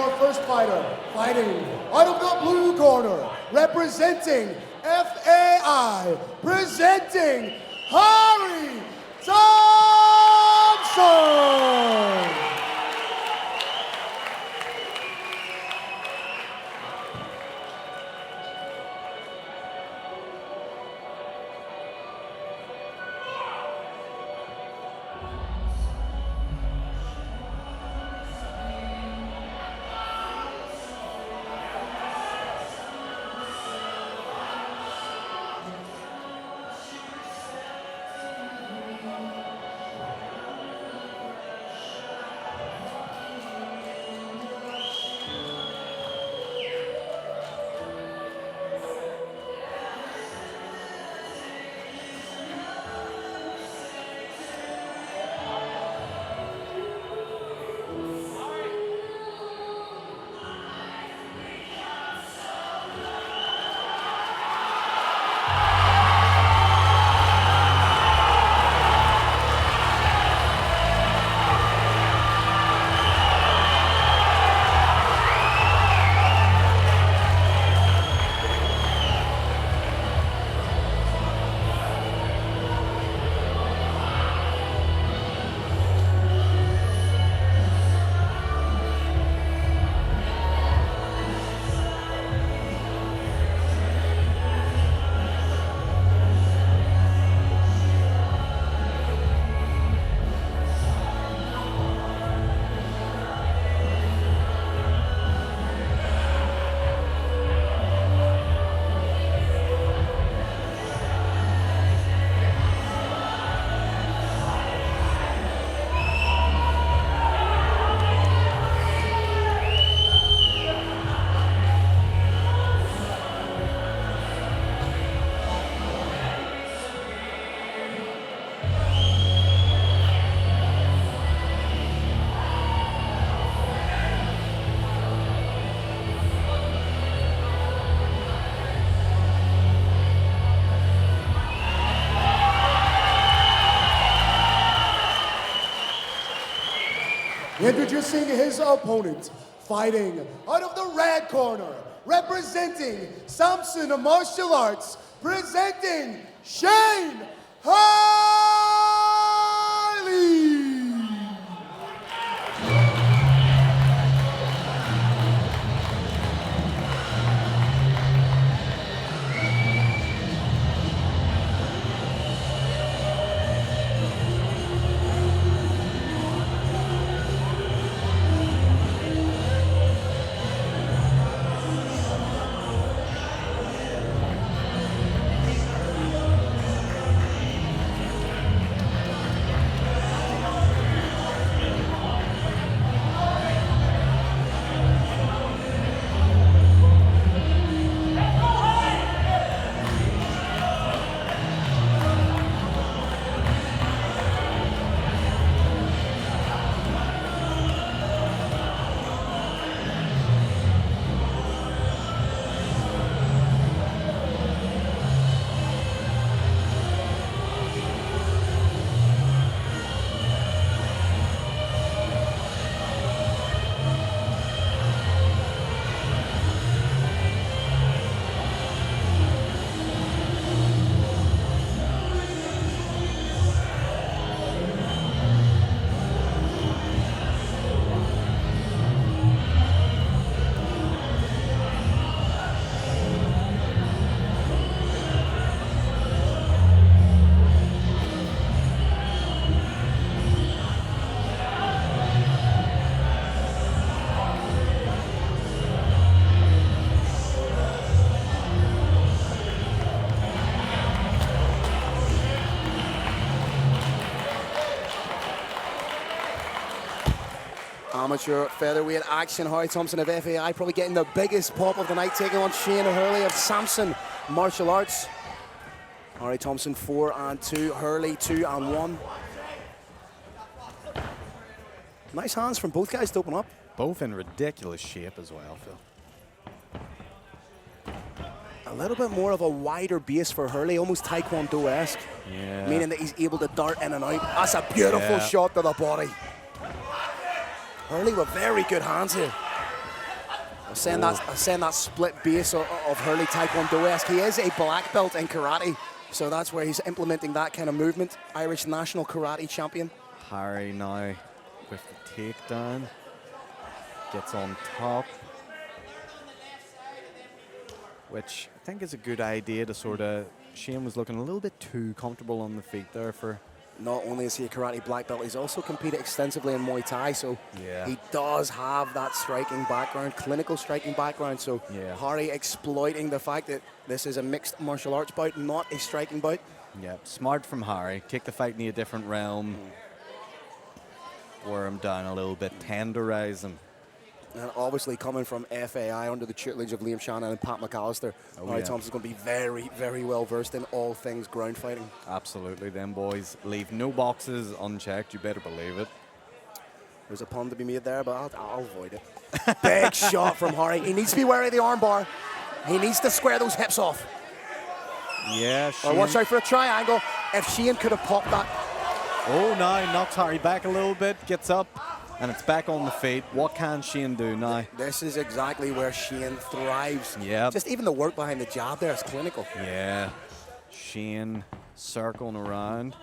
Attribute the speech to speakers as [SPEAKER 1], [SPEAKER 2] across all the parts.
[SPEAKER 1] your first fighter, fighting out of the blue corner, representing FAI, presenting Harry Thompson! Introducing his opponent, fighting out of the red corner, representing Thompson Martial Arts, presenting Shane Hurley!
[SPEAKER 2] Amateur featherweight action. Harry Thompson of FAI probably getting the biggest pop of the night, taking on Shane Hurley of Thompson Martial Arts. Harry Thompson 4-2, Hurley 2-1. Nice hands from both guys to open up.
[SPEAKER 3] Both in ridiculous shape as well, Phil.
[SPEAKER 2] A little bit more of a wider base for Hurley, almost Taekwondo-esque.
[SPEAKER 3] Yeah.
[SPEAKER 2] Meaning that he's able to dart in and out. That's a beautiful shot to the body. Hurley with very good hands here. I'm saying that split base of Hurley Taekwondo-esque. He is a black belt in karate, so that's where he's implementing that kind of movement. Irish national karate champion.
[SPEAKER 3] Harry now with the takedown. Gets on top. Which I think is a good idea to sort of... Shane was looking a little bit too comfortable on the feet there for...
[SPEAKER 2] Not only is he a karate black belt, he's also competed extensively in Muay Thai, so
[SPEAKER 3] yeah,
[SPEAKER 2] he does have that striking background, clinical striking background. So
[SPEAKER 3] yeah,
[SPEAKER 2] Harry exploiting the fact that this is a mixed martial arts bout, not a striking bout.
[SPEAKER 3] Yeah, smart from Harry. Take the fight in a different realm. Wear him down a little bit, tenderize him.
[SPEAKER 2] And obviously coming from FAI under the tutelage of Liam Shannon and Pat McAllister, Harry Thompson's going to be very, very well versed in all things ground fighting.
[SPEAKER 3] Absolutely, them boys leave no boxes unchecked, you better believe it.
[SPEAKER 2] There's a pun to be made there, but I'll avoid it. Big shot from Harry. He needs to be wary of the armbar. He needs to square those hips off.
[SPEAKER 3] Yeah,
[SPEAKER 2] Or watch out for a triangle. If Shane could have popped that.
[SPEAKER 3] Oh, now knocks Harry back a little bit, gets up, and it's back on the feet. What can Shane do now?
[SPEAKER 2] This is exactly where Shane thrives.
[SPEAKER 3] Yeah.
[SPEAKER 2] Just even the work behind the jab there is clinical.
[SPEAKER 3] Yeah. Shane circling around.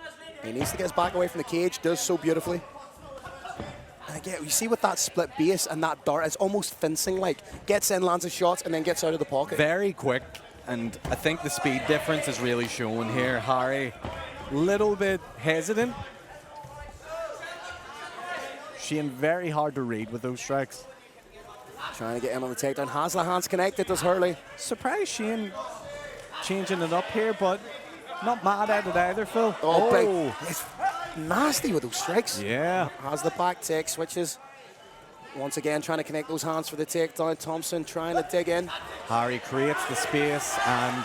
[SPEAKER 2] He needs to get his back away from the cage, does so beautifully. And again, you see with that split base and that dart, it's almost fencing-like. Gets in, lands his shots, and then gets out of the pocket.
[SPEAKER 3] Very quick, and I think the speed difference is really shown here. Harry, little bit hesitant. Shane very hard to read with those strikes.
[SPEAKER 2] Trying to get in on the takedown. Has the hands connected, does Hurley.
[SPEAKER 3] Surprised Shane changing it up here, but not mad at it either, Phil.
[SPEAKER 2] Oh, big. It's nasty with those strikes.
[SPEAKER 3] Yeah.
[SPEAKER 2] Has the back take, switches. Once again, trying to connect those hands for the takedown. Thompson trying to dig in.
[SPEAKER 3] Harry creates the space and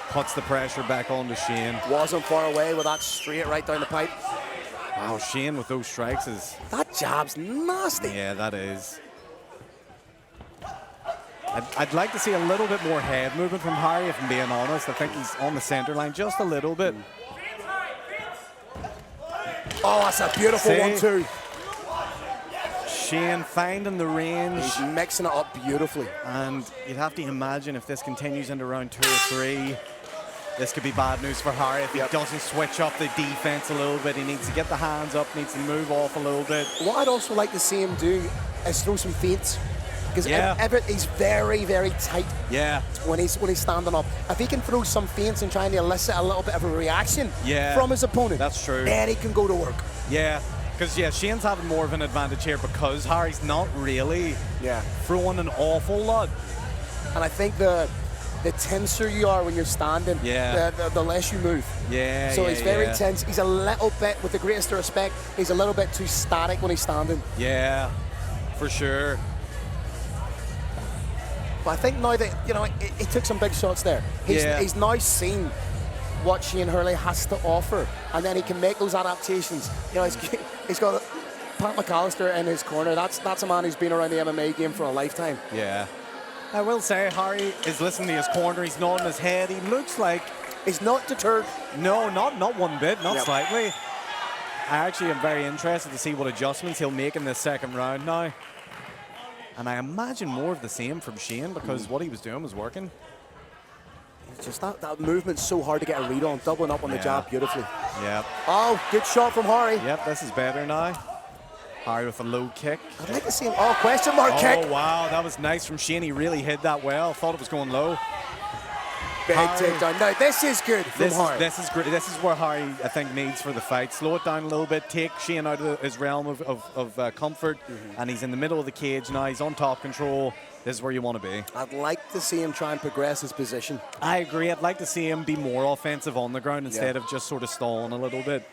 [SPEAKER 3] puts the pressure back onto Shane.
[SPEAKER 2] Wasn't far away with that straight right down the pipe.
[SPEAKER 3] Wow, Shane with those strikes is...
[SPEAKER 2] That jab's nasty.
[SPEAKER 3] Yeah, that is. I'd like to see a little bit more head movement from Harry, if I'm being honest. I think he's on the center line just a little bit.
[SPEAKER 2] Oh, that's a beautiful 1-2.
[SPEAKER 3] Shane finding the range.
[SPEAKER 2] He's mixing it up beautifully.
[SPEAKER 3] And you'd have to imagine if this continues into round 2 or 3, this could be bad news for Harry if he doesn't switch up the defense a little bit. He needs to get the hands up, needs to move off a little bit.
[SPEAKER 2] What I'd also like to see him do is throw some feints. Because Everett is very, very tight when he's standing up. If he can throw some feints and trying to elicit a little bit of a reaction from his opponent,
[SPEAKER 3] that's true.
[SPEAKER 2] Then he can go to work.
[SPEAKER 3] Yeah, because Shane's having more of an advantage here because Harry's not really throwing an awful lot.
[SPEAKER 2] And I think the tenser you are when you're standing, the less you move. So he's very tense. He's a little bit, with the greatest respect, he's a little bit too static when he's standing.
[SPEAKER 3] Yeah, for sure.
[SPEAKER 2] But I think now that, he took some big shots there. He's now seen what Shane Hurley has to offer, and then he can make those adaptations. He's got Pat McAllister in his corner. That's a man who's been around the MMA game for a lifetime.
[SPEAKER 3] Yeah. I will say Harry is listening to his corner. He's nodding his head. He looks like
[SPEAKER 2] he's not deterred.
[SPEAKER 3] No, not one bit, not slightly. I actually am very interested to see what adjustments he'll make in this second round now. And I imagine more of the same from Shane because what he was doing was working.
[SPEAKER 2] It's just that movement's so hard to get a read on, doubling up on the jab beautifully.
[SPEAKER 3] Yeah.
[SPEAKER 2] Oh, good shot from Harry.
[SPEAKER 3] Yep, this is better now. Harry with a low kick.
[SPEAKER 2] I'd like to see him. Oh, question mark kick.
[SPEAKER 3] Oh, wow, that was nice from Shane. He really hid that well. Thought it was going low.
[SPEAKER 2] Big takedown. Now, this is good from Harry.
[SPEAKER 3] This is great. This is where Harry, I think, needs for the fight. Slow it down a little bit. Take Shane out of his realm of comfort. And he's in the middle of the cage now. He's on top control. This is where you want to be.
[SPEAKER 2] I'd like to see him try and progress his position.
[SPEAKER 3] I agree. I'd like to see him be more offensive on the ground instead of just sort of stalling a little bit.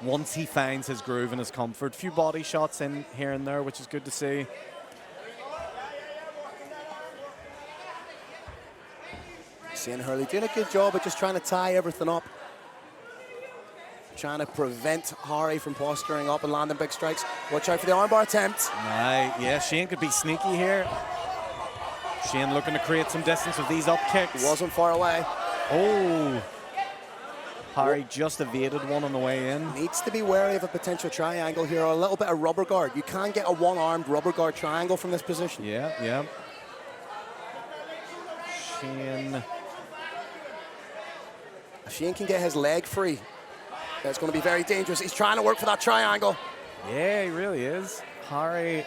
[SPEAKER 3] Once he finds his groove and his comfort. Few body shots in here and there, which is good to see.
[SPEAKER 2] Shane Hurley doing a good job of just trying to tie everything up. Trying to prevent Harry from posturing up and landing big strikes. Watch out for the armbar attempt.
[SPEAKER 3] Right, yeah, Shane could be sneaky here. Shane looking to create some distance with these up kicks.
[SPEAKER 2] Wasn't far away.
[SPEAKER 3] Oh. Harry just evaded one on the way in.
[SPEAKER 2] Needs to be wary of a potential triangle here, or a little bit of rubber guard. You can get a one-armed rubber guard triangle from this position.
[SPEAKER 3] Yeah, yeah. Shane.
[SPEAKER 2] If Shane can get his leg free, that's going to be very dangerous. He's trying to work for that triangle.
[SPEAKER 3] Yeah, he really is. Harry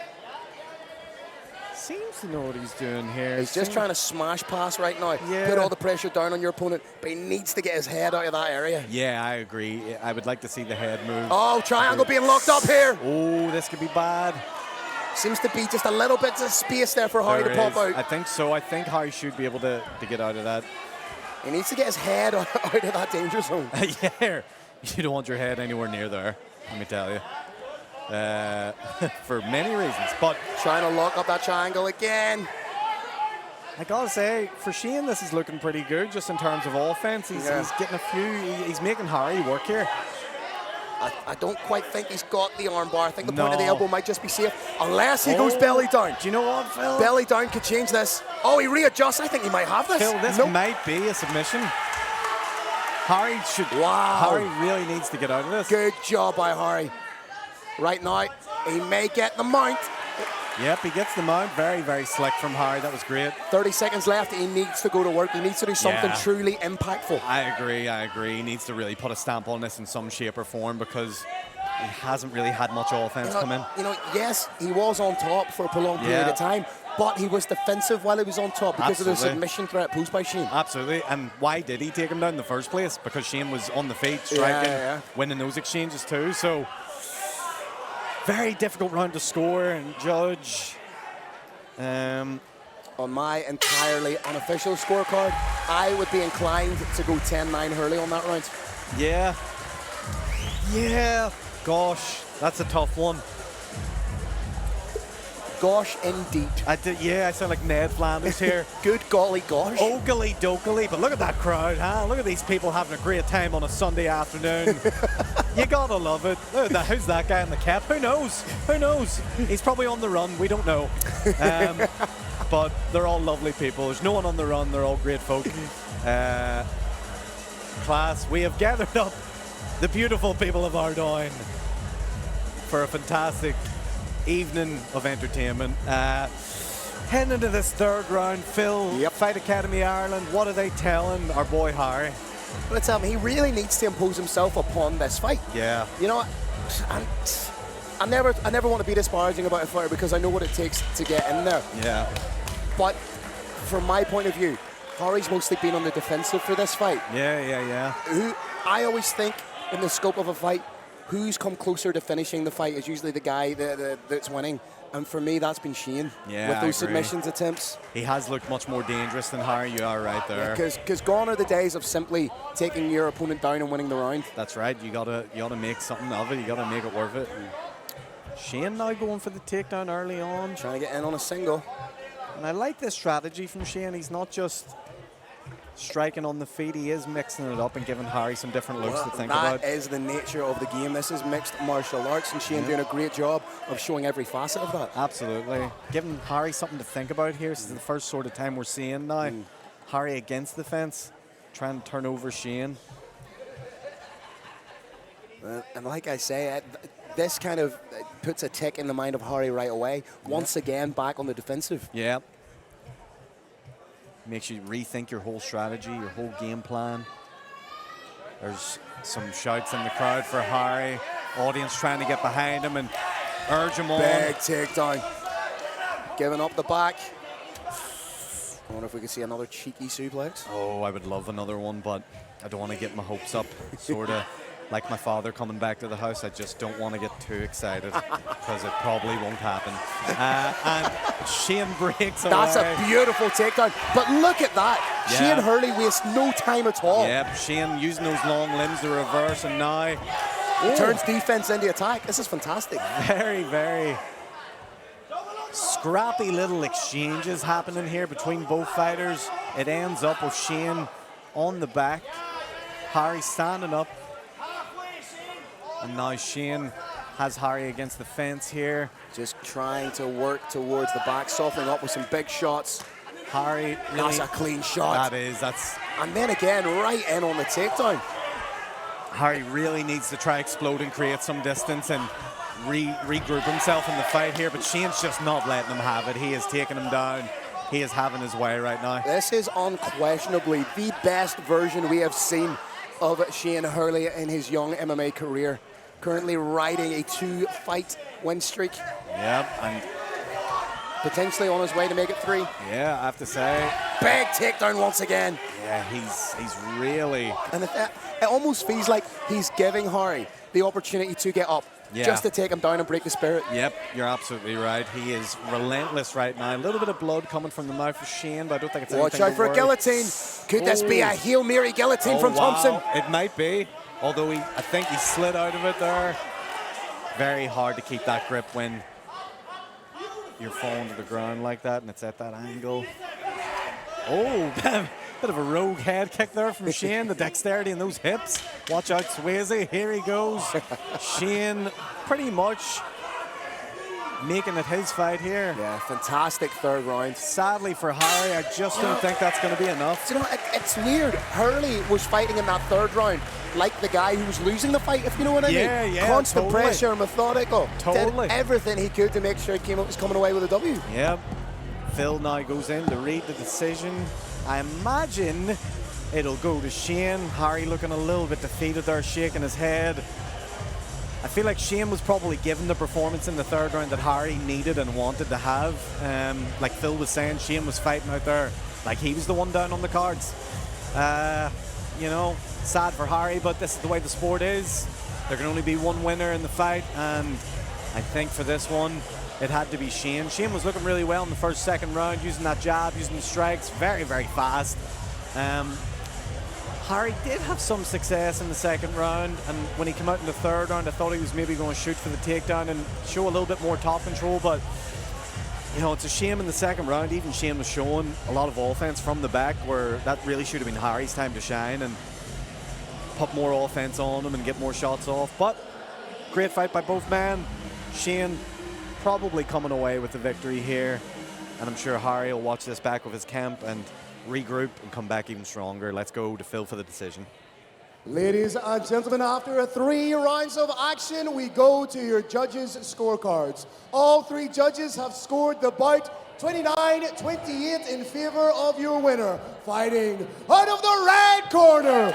[SPEAKER 3] seems to know what he's doing here.
[SPEAKER 2] He's just trying to smash pass right now.
[SPEAKER 3] Yeah.
[SPEAKER 2] Put all the pressure down on your opponent, but he needs to get his head out of that area.
[SPEAKER 3] Yeah, I agree. I would like to see the head move.
[SPEAKER 2] Oh, triangle being locked up here.
[SPEAKER 3] Oh, this could be bad.
[SPEAKER 2] Seems to be just a little bit of space there for Harry to pop out.
[SPEAKER 3] I think so. I think Harry should be able to get out of that.
[SPEAKER 2] He needs to get his head out of that danger zone.
[SPEAKER 3] Yeah, you don't want your head anywhere near there, let me tell you. For many reasons, but
[SPEAKER 2] Trying to lock up that triangle again.
[SPEAKER 3] I gotta say, for Shane, this is looking pretty good just in terms of offense. He's getting a few, he's making Harry work here.
[SPEAKER 2] I don't quite think he's got the arm bar. I think the point of the
[SPEAKER 3] No.
[SPEAKER 2] elbow might just be safe, unless he goes belly down.
[SPEAKER 3] Do you know what, Phil?
[SPEAKER 2] Belly down could change this. Oh, he readjusts. I think he might have this.
[SPEAKER 3] Phil, this
[SPEAKER 2] Nope.
[SPEAKER 3] might be a submission. Harry should.
[SPEAKER 2] Wow.
[SPEAKER 3] Harry really needs to get out of this.
[SPEAKER 2] Good job by Harry. Right now, he may get the mount.
[SPEAKER 3] Yep, he gets the mount. Very, very slick from Harry. That was great.
[SPEAKER 2] 30 seconds left. He needs to go to work. He needs to do something
[SPEAKER 3] Yeah.
[SPEAKER 2] truly impactful.
[SPEAKER 3] I agree. He needs to really put a stamp on this in some shape or form because he hasn't really had much offense come in.
[SPEAKER 2] Yes, he was on top for a prolonged period of time, but he was defensive while he was on top because of the
[SPEAKER 3] Absolutely.
[SPEAKER 2] submission threat posed by Shane.
[SPEAKER 3] Absolutely. And why did he take him down in the first place? Because Shane was on the feet, striking, winning those exchanges too. So, very difficult round to score and judge.
[SPEAKER 2] On my entirely unofficial scorecard, I would be inclined to go 10-9 Hurley on that round.
[SPEAKER 3] Yeah. Gosh, that's a tough one.
[SPEAKER 2] Gosh, indeed.
[SPEAKER 3] I sound like Ned Flanders here.
[SPEAKER 2] Good golly gosh.
[SPEAKER 3] Ogly dokily, but look at that crowd, huh? Look at these people having a great time on a Sunday afternoon. You gotta love it. Look at that. Who's that guy in the cap? Who knows? He's probably on the run. We don't know. But they're all lovely people. There's no one on the run. They're all great folk. Class, we have gathered up the beautiful people of Ardoyne for a fantastic evening of entertainment. Heading into this third round, Phil, Fight Academy Ireland, what are they telling our boy Harry?
[SPEAKER 2] But he really needs to impose himself upon this fight.
[SPEAKER 3] Yeah.
[SPEAKER 2] You know, I never want to be disparaging about a fighter because I know what it takes to get in there.
[SPEAKER 3] Yeah.
[SPEAKER 2] But from my point of view, Harry's mostly been on the defensive for this fight.
[SPEAKER 3] Yeah.
[SPEAKER 2] Who I always think in the scope of a fight, who's come closer to finishing the fight is usually the guy that's winning. And for me, that's been Shane with those submissions attempts.
[SPEAKER 3] He has looked much more dangerous than Harry. You are right there.
[SPEAKER 2] Because gone are the days of simply taking your opponent down and winning the round.
[SPEAKER 3] That's right. You gotta make something of it. You gotta make it worth it. Shane now going for the takedown early on.
[SPEAKER 2] Trying to get in on a single.
[SPEAKER 3] And I like this strategy from Shane. He's not just striking on the feet, he is mixing it up and giving Harry some different looks to think about.
[SPEAKER 2] That is the nature of the game. This is mixed martial arts, and Shane doing a great job of showing every facet of that.
[SPEAKER 3] Absolutely. Giving Harry something to think about here. This is the first sort of time we're seeing now. Harry against the fence, trying to turn over Shane.
[SPEAKER 2] And like I say, this kind of puts a tick in the mind of Harry right away. Once again, back on the defensive.
[SPEAKER 3] Yeah. Makes you rethink your whole strategy, your whole game plan. There's some shouts in the crowd for Harry. Audience trying to get behind him and urge him on.
[SPEAKER 2] Big takedown. Giving up the back. I wonder if we can see another cheeky suplex.
[SPEAKER 3] Oh, I would love another one, but I don't want to get my hopes up. Sort of like my father coming back to the house. I just don't want to get too excited because it probably won't happen. And Shane breaks away.
[SPEAKER 2] That's a beautiful takedown. But look at that.
[SPEAKER 3] Yeah.
[SPEAKER 2] Shane Hurley wastes no time at all.
[SPEAKER 3] Yep, Shane using those long limbs to reverse, and now
[SPEAKER 2] turns defense into attack. This is fantastic.
[SPEAKER 3] very, very scrappy little exchanges happening here between both fighters. It ends up with Shane on the back, Harry standing up, and now Shane has Harry against the fence here.
[SPEAKER 2] Just trying to work towards the back, softening up with some big shots.
[SPEAKER 3] Harry,
[SPEAKER 2] That's
[SPEAKER 3] really,
[SPEAKER 2] a clean shot.
[SPEAKER 3] that's.
[SPEAKER 2] And then again, right in on the takedown.
[SPEAKER 3] Harry really needs to try explode and create some distance and regroup himself in the fight here, but Shane's just not letting him have it. He is taking him down. He is having his way right now.
[SPEAKER 2] This is unquestionably the best version we have seen of Shane Hurley in his young MMA career. Currently riding a 2-fight win streak.
[SPEAKER 3] Yep, and
[SPEAKER 2] potentially on his way to make it 3.
[SPEAKER 3] yeah, I have to say,
[SPEAKER 2] Big takedown once again.
[SPEAKER 3] yeah, he's really.
[SPEAKER 2] And it almost feels like he's giving Harry the opportunity to get up,
[SPEAKER 3] Yeah.
[SPEAKER 2] just to take him down and break the spirit.
[SPEAKER 3] Yep, you're absolutely right. He is relentless right now. A little bit of blood coming from the mouth of Shane, but I don't think it's
[SPEAKER 2] Watch
[SPEAKER 3] anything
[SPEAKER 2] out
[SPEAKER 3] to
[SPEAKER 2] for a
[SPEAKER 3] worry.
[SPEAKER 2] guillotine. Could this be a Hail Mary guillotine from
[SPEAKER 3] wow.
[SPEAKER 2] Thompson?
[SPEAKER 3] It might be, although I think he slid out of it there. Very hard to keep that grip when you're falling to the ground like that and it's at that angle. Oh, bit of a rogue head kick there from Shane. The dexterity in those hips. Watch out, Swayze. Here he goes. Shane pretty much making it his fight here.
[SPEAKER 2] Yeah, fantastic third round.
[SPEAKER 3] Sadly for Harry, I just don't think that's going to be enough.
[SPEAKER 2] You know, it's weird. Hurley was fighting in that third round like the guy who was losing the fight, if you know what I mean.
[SPEAKER 3] Yeah,
[SPEAKER 2] Constant
[SPEAKER 3] totally.
[SPEAKER 2] pressure, methodical.
[SPEAKER 3] Totally.
[SPEAKER 2] Did everything he could to make sure he was coming away with a W.
[SPEAKER 3] Yep. Phil now goes in to read the decision. I imagine it'll go to Shane. Harry looking a little bit defeated there, shaking his head. I feel like Shane was probably given the performance in the third round that Harry needed and wanted to have. Like Phil was saying, Shane was fighting out there like he was the one down on the cards. You know, sad for Harry, but this is the way the sport is. There can only be one winner in the fight, and I think for this one, it had to be Shane. Shane was looking really well in the first, second round, using that jab, using the strikes, very, very fast. Harry did have some success in the second round, and when he came out in the third round, I thought he was maybe going to shoot for the takedown and show a little bit more top control, but you know, it's a shame in the second round. Even Shane was showing a lot of offense from the back, where that really should have been Harry's time to shine and put more offense on him and get more shots off. But great fight by both men. Shane probably coming away with the victory here, and I'm sure Harry will watch this back with his camp and regroup and come back even stronger. Let's go to Phil for the decision.
[SPEAKER 1] Ladies and gentlemen, after 3 rounds of action, we go to your judges' scorecards. All 3 judges have scored the bout 29-28 in favor of your winner. Fighting out of the red corner,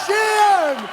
[SPEAKER 1] Shane